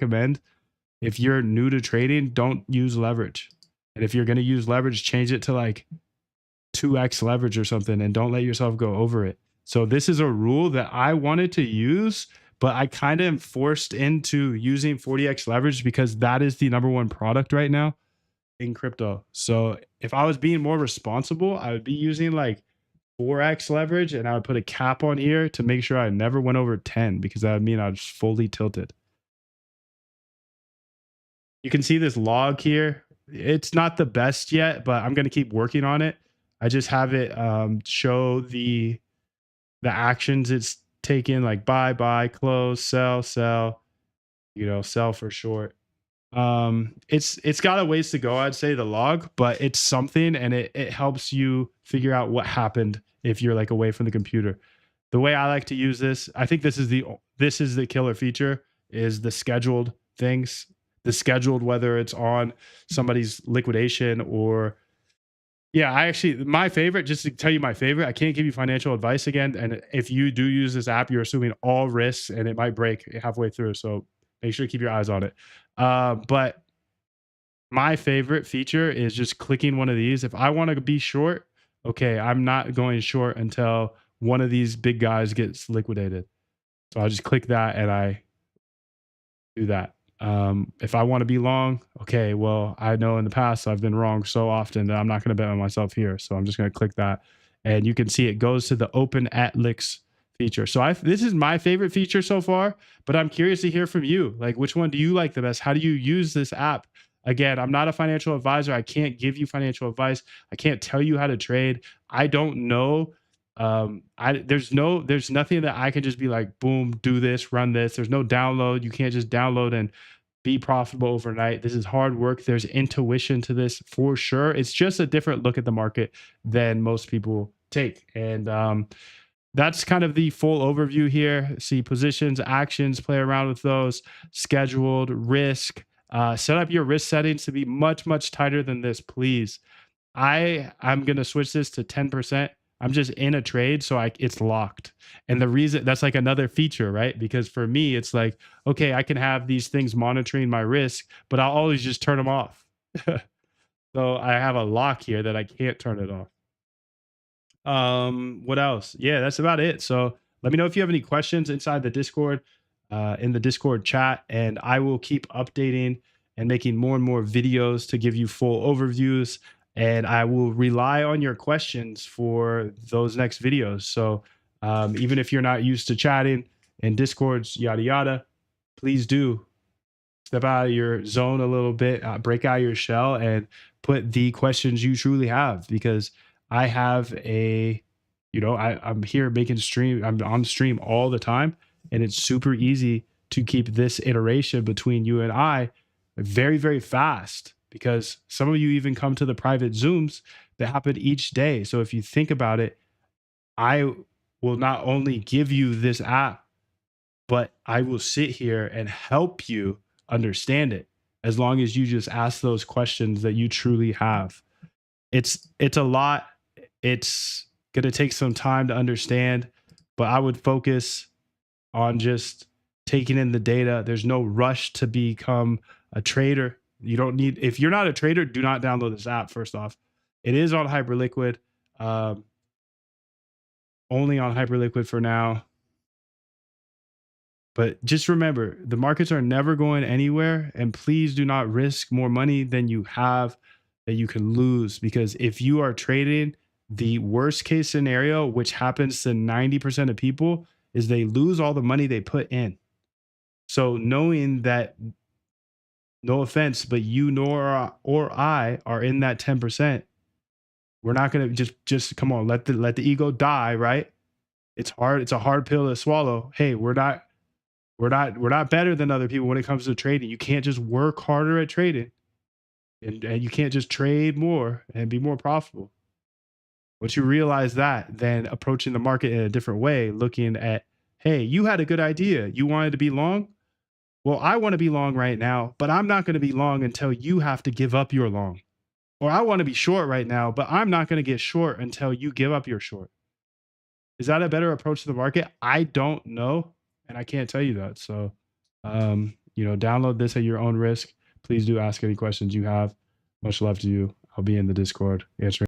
recommend, if you're new to trading, don't use leverage. And if you're going to use leverage, change it to like 2x leverage or something, and don't let yourself go over it. So this is a rule that I wanted to use, but I kind of am forced into using 40x leverage because that is the number one product right now in crypto. So if I was being more responsible, I would be using like 4x leverage, and I would put a cap on here to make sure I never went over 10, because that would mean I was fully tilted. You can see this log here. It's not the best yet, but I'm going to keep working on it. I just have it show the actions it's taken, like buy, close, sell, sell for short. It's got a ways to go, I'd say, the log, but it's something, and it helps you figure out what happened if you're like away from the computer. The way I like to use this, I think this is the killer feature, is the scheduled things. The scheduled, whether it's on somebody's liquidation or, yeah, my favorite, just to tell you my favorite, I can't give you financial advice again. And if you do use this app, you're assuming all risks and it might break halfway through. So make sure to keep your eyes on it. But my favorite feature is just clicking one of these. If I want to be short, okay, I'm not going short until one of these big guys gets liquidated. So I just click that and I do that. If I want to be long, okay, well, I know in the past I've been wrong so often that I'm not going to bet on myself here. So I'm just going to click that, and you can see it goes to the open-at-licks feature. So this is my favorite feature so far, but I'm curious to hear from you. Like, which one do you like the best? How do you use this app? Again, I'm not a financial advisor. I can't give you financial advice. I can't tell you how to trade. I don't know. There's nothing that I can just be like, boom, do this, run this. There's no download. You can't just download and be profitable overnight. This is hard work. There's intuition to this for sure. It's just a different look at the market than most people take. And that's kind of the full overview here. See positions, actions, play around with those, scheduled, risk. Set up your risk settings to be much, much tighter than this, please. I'm going to switch this to 10%. I'm just in a trade, so it's locked. And the reason, that's like another feature, right? Because for me, it's like, okay, I can have these things monitoring my risk, but I'll always just turn them off. So I have a lock here that I can't turn it off. What else? Yeah, that's about it. So let me know if you have any questions inside the Discord, in the Discord chat, and I will keep updating and making more and more videos to give you full overviews. And I will rely on your questions for those next videos. So even if you're not used to chatting in Discords, yada, yada, please do step out of your zone a little bit, break out your shell, and put the questions you truly have. Because I have I'm here making stream. I'm on stream all the time, and it's super easy to keep this iteration between you and I very, very fast, because some of you even come to the private Zooms that happen each day. So if you think about it, I will not only give you this app, but I will sit here and help you understand it, as long as you just ask those questions that you truly have. It's a lot. It's going to take some time to understand, but I would focus on just taking in the data. There's no rush to become a trader. You don't need, if you're not a trader, do not download this app. First off, it is on Hyperliquid, only on Hyperliquid for now. But just remember, the markets are never going anywhere, and please do not risk more money than you have that you can lose. Because if you are trading, the worst case scenario, which happens to 90% of people, is they lose all the money they put in. So knowing that, no offense, but you nor or I are in that 10%, we're not going to just come on, let the ego die, right? It's hard. It's a hard pill to swallow. Hey, we're not better than other people when it comes to trading. You can't just work harder at trading, and you can't just trade more and be more profitable. Once you realize that, then approaching the market in a different way, looking at, hey, you had a good idea. You wanted to be long. Well, I want to be long right now, but I'm not going to be long until you have to give up your long. Or I want to be short right now, but I'm not going to get short until you give up your short. Is that a better approach to the market? I don't know, and I can't tell you that. So, download this at your own risk. Please do ask any questions you have. Much love to you. I'll be in the Discord answering.